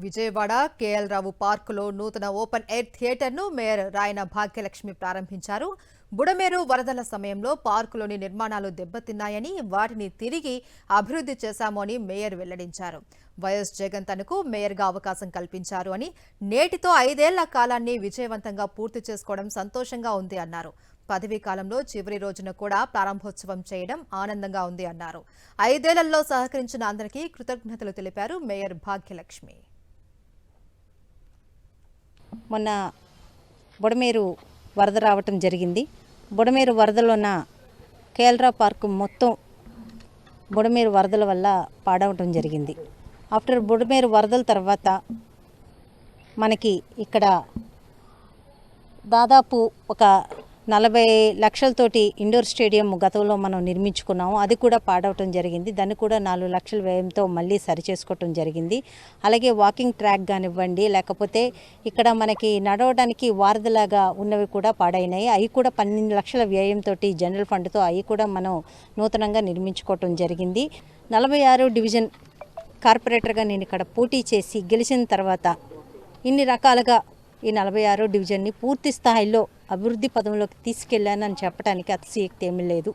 Vijayawada KL రావు పార్కులో నూతన open air థియేటర్ను mayor రాయన భాగ్యలక్ష్మి ప్రారంభించారు. బుడమేరు వరదల సమయంలో పార్కులోని నిర్మాణాలు దెబ్బతిన్నాయని, వాటిని తిరిగి అభివృద్ధి చేశాము అని మేయర్ వెల్లడించారు. వైఎస్ జగన్ తనకు మేయర్గా అవకాశం కల్పించారు అని, నేటితో 5 ఏళ్ల కాలాన్ని విజయవంతంగా పూర్తి చేసుకోవడం సంతోషంగా ఉంది అన్నారు. పదవీ కాలంలో చివరి రోజున కూడా ప్రారంభోత్సవం చేయడం ఆనందంగా ఉంది అన్నారు. 5 ఏళ్లలో సహకరించిన అందరికీ కృతజ్ఞతలు తెలిపారు మేయర్ భాగ్యలక్ష్మి. మొన్న బుడమేరు వరద రావటం జరిగింది. బుడమేరు వరదలో ఉన్న కేఎల్రావు పార్కు మొత్తం బుడమేరు వరదల వల్ల పాడవటం జరిగింది. ఆఫ్టర్ బుడమేరు వరదల తర్వాత మనకి ఇక్కడ దాదాపు ఒక 40 లక్షలతోటి ఇండోర్ స్టేడియం గతంలో మనం నిర్మించుకున్నాము. అది కూడా పాడవటం జరిగింది. దాన్ని కూడా 4 లక్షల వ్యయంతో మళ్ళీ సరిచేసుకోవటం జరిగింది. అలాగే వాకింగ్ ట్రాక్ కానివ్వండి, లేకపోతే ఇక్కడ మనకి నడవడానికి వారధిలాగా ఉన్నవి కూడా పాడైనాయి. అవి కూడా 12 లక్షల వ్యయంతో జనరల్ ఫండ్తో అవి కూడా మనం నూతనంగా నిర్మించుకోవటం జరిగింది. 46 డివిజన్ కార్పొరేటర్గా నేను ఇక్కడ పోటీ చేసి గెలిచిన తర్వాత ఇన్ని రకాలుగా ఈ 46 డివిజన్ని పూర్తి స్థాయిలో అభివృద్ధి పదంలోకి తీసుకెళ్లానని చెప్పడానికి అతిశయోక్తి ఏమీ లేదు.